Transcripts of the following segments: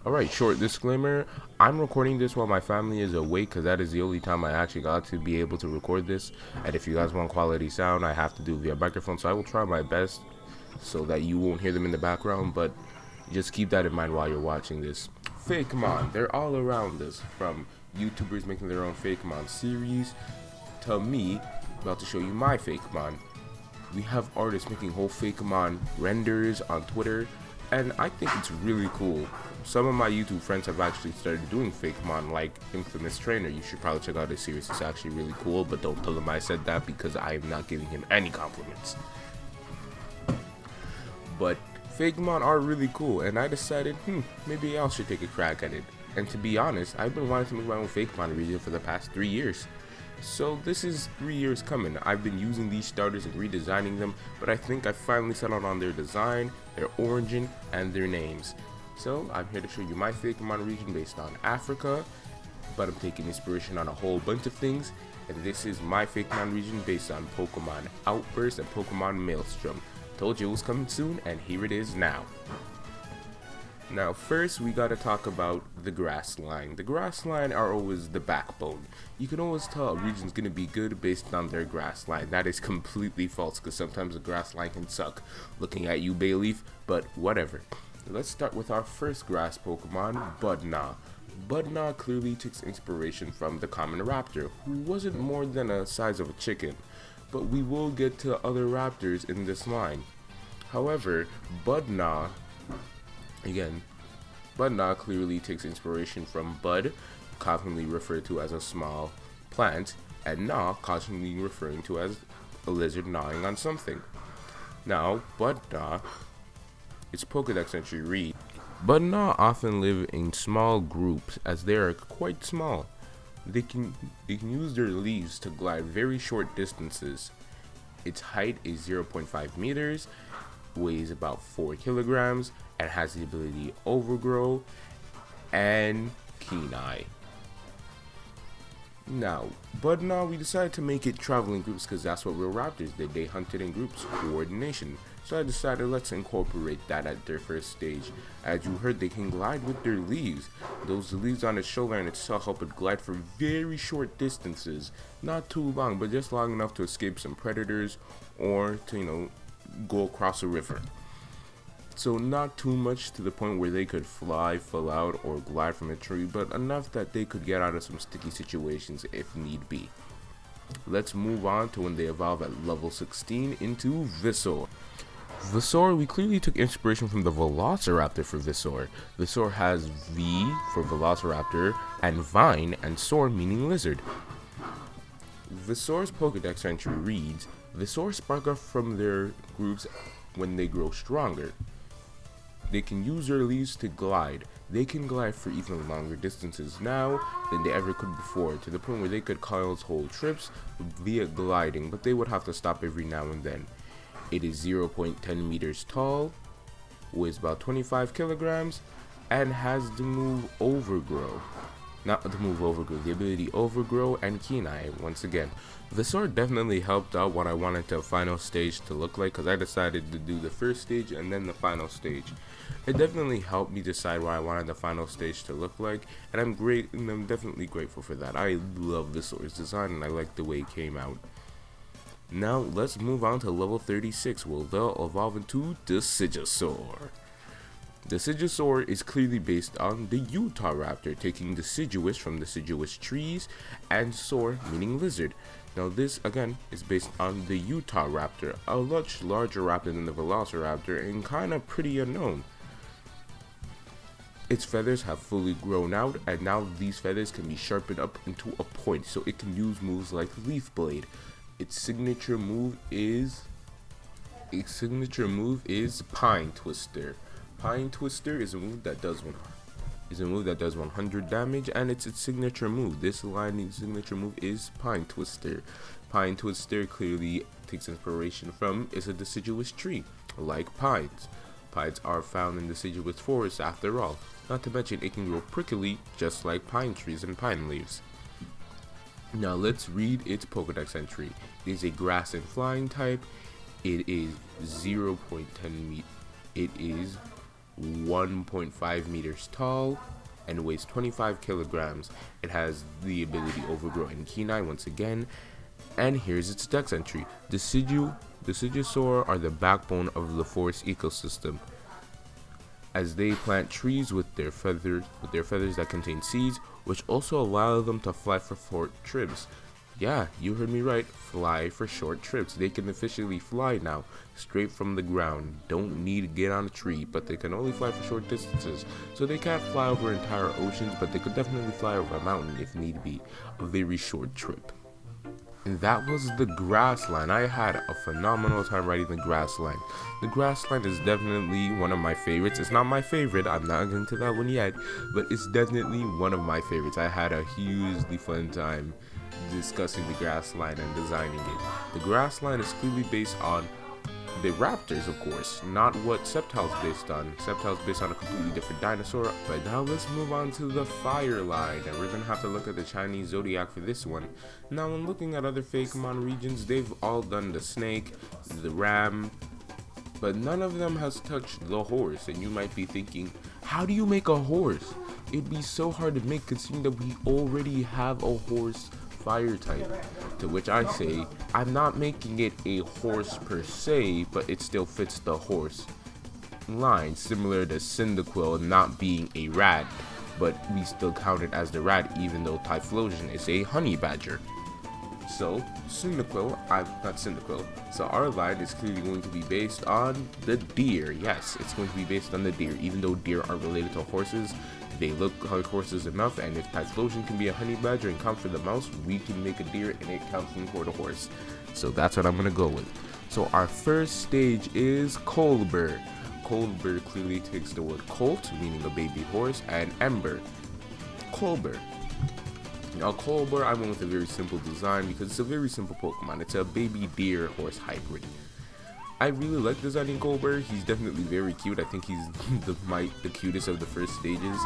Alright, short disclaimer. I'm recording this while my family is awake because that is the only time I actually got to be able to record this. And if you guys want quality sound, I have to do it via microphone. So I will try my best so that you won't hear them in the background. But just keep that in mind while you're watching this. Fakemon, they're all around us. From YouTubers making their own Fakemon series to me about to show you my Fakemon. We have artists making whole Fakemon renders on Twitter. And I think it's really cool. Some of my YouTube friends have actually started doing Fakemon, like Infamous Trainer. You should probably check out his series. It's actually really cool, but don't tell him I said that because I am not giving him any compliments. But Fakemon are really cool, and I decided, maybe I should take a crack at it. And to be honest, I've been wanting to make my own Fakemon region for the past 3 years. So this is 3 years coming. I've been using these starters and redesigning them, but I think I finally settled on their design, their origin, and their names. So I'm here to show you my Fakemon region based on Africa, but I'm taking inspiration on a whole bunch of things, and this is my Fakemon region based on Pokemon Outburst and Pokemon Maelstrom. Told you it was coming soon, and here it is now. Now first we gotta talk about the grass line. The grass line are always the backbone. You can always tell a region's gonna be good based on their grass line. That is completely false because sometimes the grass line can suck. Looking at you, Bayleaf, but whatever. Let's start with our first grass Pokemon, Budnaw. Budnaw clearly takes inspiration from the common raptor, who wasn't more than the size of a chicken. But we will get to other raptors in this line. However, Budnaw clearly takes inspiration from bud, commonly referred to as a small plant, and gnaw, commonly referring to as a lizard gnawing on something. Now, Budnaw, its Pokedex entry reads, Budnaw often live in small groups as they are quite small. They can use their leaves to glide very short distances. Its height is 0.5 meters, weighs about 4 kilograms, and has the ability Overgrow and Keen Eye. Now, Budnaw, we decided to make it travel in groups because that's what real raptors did. They hunted in groups, coordination. So I decided let's incorporate that at their first stage. As you heard, they can glide with their leaves. Those leaves on its shoulder and itself help it glide for very short distances. Not too long, but just long enough to escape some predators or to, go across a river. So not too much to the point where they could fly, fall out, or glide from a tree, but enough that they could get out of some sticky situations if need be. Let's move on to when they evolve at level 16 into Visor. Visor, we clearly took inspiration from the Velociraptor for Visor. Visor has V for Velociraptor, and Vine, and Soar meaning lizard. Visor's Pokedex entry reads, Visor spark off from their groups when they grow stronger. They can use their leaves to glide. They can glide for even longer distances now than they ever could before, to the point where they could cause whole trips via gliding, but they would have to stop every now and then. It is 0.10 meters tall, weighs about 25 kilograms, and has the move Overgrow. Not the move Overgrow, the ability Overgrow and Keen Eye once again. Visor definitely helped out what I wanted the final stage to look like because I decided to do the first stage and then the final stage. It definitely helped me decide what I wanted the final stage to look like, and I'm definitely grateful for that. I love Visor's design and I like the way it came out. Now let's move on to level 36 where they'll evolve into Decidsaur. Decidsaur is clearly based on the Utah Raptor, taking deciduous from deciduous trees and soar meaning lizard. Now this again is based on the Utah Raptor, a much larger raptor than the Velociraptor and kinda pretty unknown. Its feathers have fully grown out, and now these feathers can be sharpened up into a point so it can use moves like Leaf Blade. Its signature move is Pine Twister. Pine Twister is a move that does 100 damage, and it's its signature move. This line's signature move is Pine Twister. Pine Twister clearly takes inspiration from a deciduous tree, like pines. Pines are found in deciduous forests after all. Not to mention it can grow prickly just like pine trees and pine leaves. Now let's read its Pokedex entry. It is a grass and flying type. It is 0.10 meters. It is 1.5 meters tall and weighs 25 kilograms. It has the ability Overgrow and Kenai once again. And here's its dex entry. Decidsaur are the backbone of the forest ecosystem, as they plant trees with their feathers that contain seeds, which also allow them to fly for short trips. Yeah, you heard me right, fly for short trips. They can officially fly now, straight from the ground. Don't need to get on a tree, but they can only fly for short distances. So they can't fly over entire oceans, but they could definitely fly over a mountain if need be. A very short trip. And that was the Grassline. I had a phenomenal time riding the Grassline. The Grassline is definitely one of my favorites. It's not my favorite, I'm not getting to that one yet, but it's definitely one of my favorites. I had a hugely fun time discussing the Grassline and designing it. The Grassline is clearly based on the raptors, of course, not what Sceptile's based on. Sceptile's based on a completely different dinosaur. But now let's move on to the fire line, and we're gonna have to look at the Chinese zodiac for this one. Now, when looking at other Fakemon regions, they've all done the snake, the ram, but none of them has touched the horse. And you might be thinking, how do you make a horse? It'd be so hard to make, considering that we already have a horse fire type. To which I say, I'm not making it a horse per se, but it still fits the horse line, similar to Cyndaquil not being a rat, but we still count it as the rat even though Typhlosion is a honey badger. So so our line is clearly going to be based on the deer. Yes, it's going to be based on the deer, even though deer are related to horses. They look like horses enough, and if Typhlosion can be a honey badger and count for the mouse, we can make a deer and it counts for the horse. So that's what I'm gonna go with. So our first stage is Colber. Colber clearly takes the word colt, meaning a baby horse, and ember. Colber. Now Colber, I went with a very simple design because it's a very simple Pokemon. It's a baby deer horse hybrid. I really like designing Colber. He's definitely very cute. I think he's the cutest of the first stages.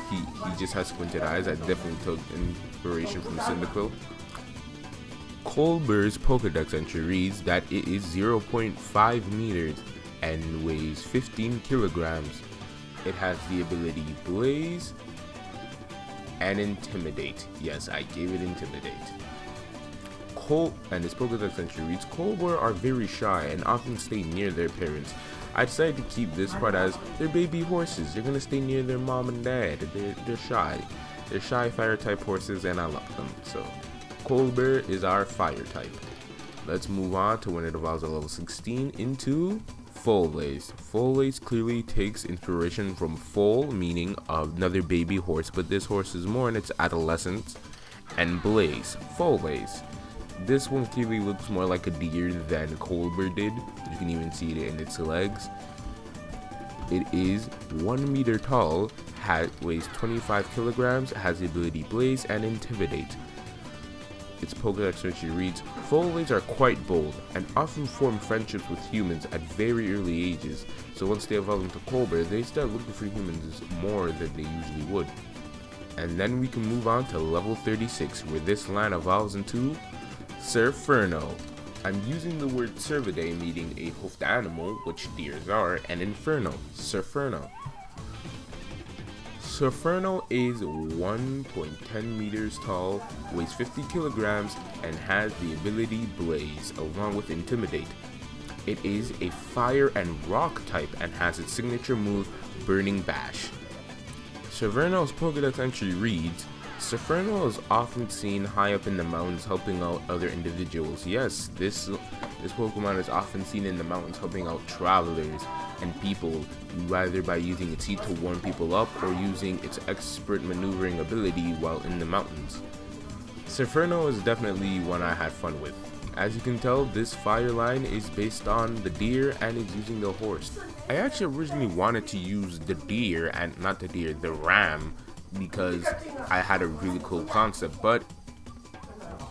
He just has squinted eyes. I definitely took inspiration from Cyndaquil. Colber's Pokedex entry reads that it is 0.5 meters and weighs 15 kilograms. It has the ability Blaze and Intimidate. Yes, I gave it Intimidate. And his Pokedex entry reads, Colber are very shy and often stay near their parents. I decided to keep this part as they're baby horses. They're gonna stay near their mom and dad. They're shy. They're shy fire type horses and I love them. So Colber is our fire type. Let's move on to when it evolves at level 16 into Follace. Follace clearly takes inspiration from foal, meaning another baby horse, but this horse is more in its adolescence, and Blaze, Follace. This one clearly looks more like a deer than Colber did. You can even see it in its legs. It is 1 meter tall, weighs 25 kilograms, has the ability Blaze and Intimidate. Its Pokedex entry reads, Follace are quite bold and often form friendships with humans at very early ages. So once they evolve into Colber, they start looking for humans more than they usually would. And then we can move on to level 36, where this line evolves into Surferno. I'm using the word Cervidae, meaning a hoofed animal, which deers are, and Inferno, Surferno. Surferno is 1.10 meters tall, weighs 50 kilograms, and has the ability Blaze, along with Intimidate. It is a fire and rock type and has its signature move, Burning Bash. Surferno's Pokedex entry reads, Surferno is often seen high up in the mountains helping out other individuals. Yes, this Pokemon is often seen in the mountains helping out travelers and people, either by using its heat to warm people up or using its expert maneuvering ability while in the mountains. Surferno is definitely one I had fun with. As you can tell, this fire line is based on the deer and is using the horse. I actually originally wanted to use the deer, and not the deer, the ram, because I had a really cool concept, but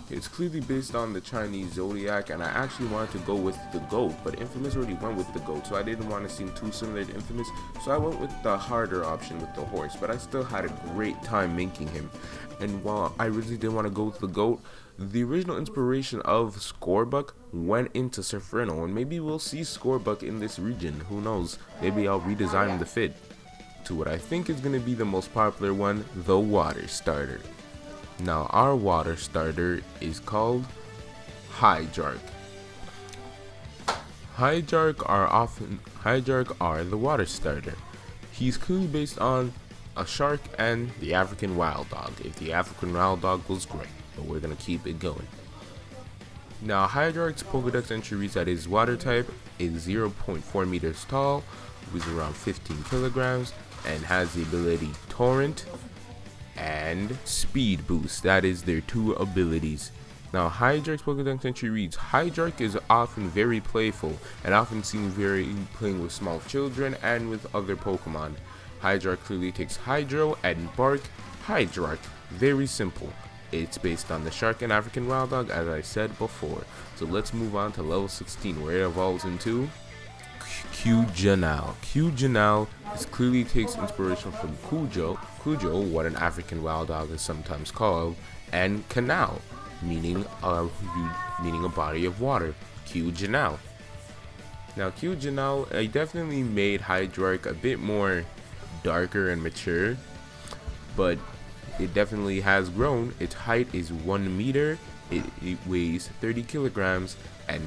It's clearly based on the Chinese zodiac, and I actually wanted to go with the goat, but Infamous already went with the goat, so I didn't want to seem too similar to Infamous, so I went with the harder option with the horse, but I still had a great time making him. And while I really didn't want to go with the goat, the original inspiration of Scorebuck went into Surferno, and maybe we'll see Scorebuck in this region, who knows, maybe I'll redesign the fit to what I think is going to be the most popular one, the water starter. Now our water starter is called Hydark. Hydark are the water starter. He's clearly based on a shark and the African wild dog. If the African wild dog was great, but we're gonna keep it going. Now Hydark's Pokedex entry reads that his water type is 0.4 meters tall, weighs around 15 kilograms, and has the ability Torrent and Speed Boost. That is their two abilities. Now Hydark's Pokedex entry reads, Hydark is often very playful and often seen playing with small children and with other Pokemon. Hydark clearly takes Hydro and Bark. Hydark, very simple. It's based on the shark and African wild dog, as I said before. So let's move on to level 16, where it evolves into Cujonal. Cujonal clearly takes inspiration from Cujo, what an African wild dog is sometimes called, and canal, meaning a body of water. Cujonal. Now Cujonal, I definitely made Hydark a bit more darker and mature, but it definitely has grown. Its height is 1 meter, it weighs 30 kilograms, and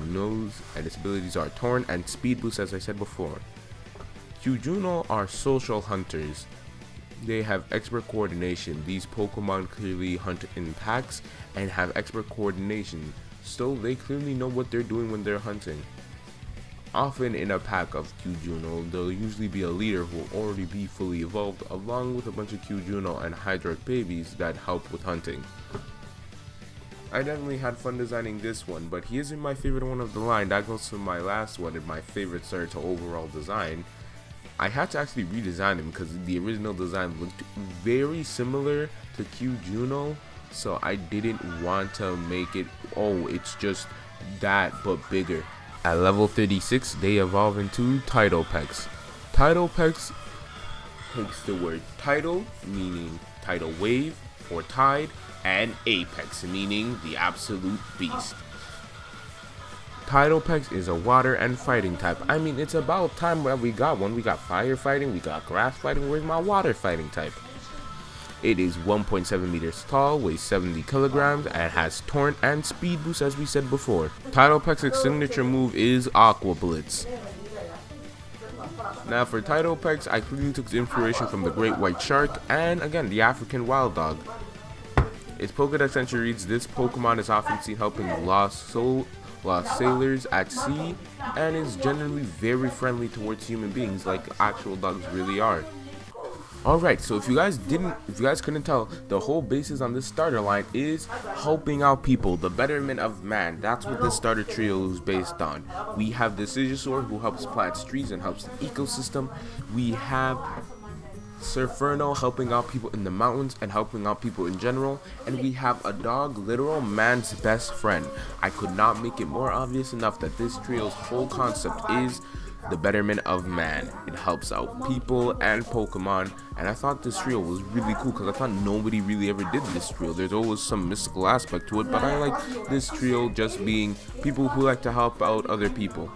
its abilities are Torn and Speed Boost, as I said before. Cujonal are social hunters. They have expert coordination. These Pokemon clearly hunt in packs and have expert coordination, so they clearly know what they're doing when they're hunting. Often in a pack of Cujonal, there'll usually be a leader who will already be fully evolved, along with a bunch of Cujonal and Hydark babies that help with hunting. I definitely had fun designing this one, but he isn't my favorite one of the line. That goes to my last one and my favorite starter to overall design. I had to actually redesign him because the original design looked very similar to Cujonal, so I didn't want to make it, oh, it's just that but bigger. At level 36, they evolve into Tidalpex. Tidalpex takes the word tidal, meaning tidal wave or tide, and apex, meaning the absolute beast. Tidalpex is a water and fighting type. I mean, it's about time that we got one. We got fire fighting, we got grass fighting. Where's my water fighting type? It is 1.7 meters tall, weighs 70 kilograms, and has Torrent and Speed Boost, as we said before. Tidalpex's signature move is Aqua Blitz. Now for Tidalpex, I clearly took inspiration from the Great White Shark and again the African Wild Dog. Its Pokedex entry reads, this Pokemon is often seen helping lost sailors at sea and is generally very friendly towards human beings like actual dogs really are. Alright, so if you guys couldn't tell, the whole basis on this starter line is helping out people, the betterment of man. That's what this starter trio is based on. We have Decidsaur, who helps plant trees and helps the ecosystem. We have Surferno, helping out people in the mountains and helping out people in general. And we have a dog, literal man's best friend. I could not make it more obvious enough that this trio's whole concept is the betterment of man. It helps out people and Pokemon, and I thought this trio was really cool because I thought nobody really ever did this trio. There's always some mystical aspect to it, but I like this trio just being people who like to help out other people.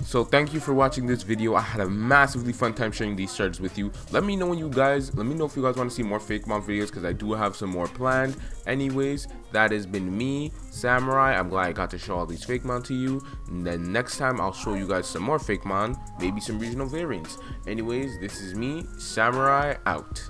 So thank you for watching this video. I had a massively fun time sharing these starters with you. Let me know if you guys want to see more Fake Mom videos, because I do have some more planned. Anyways, that has been me, Samurai. I'm glad I got to show all these Fake Mon to you. And then next time I'll show you guys some more Fake Mon, maybe some regional variants. Anyways, this is me, Samurai, out.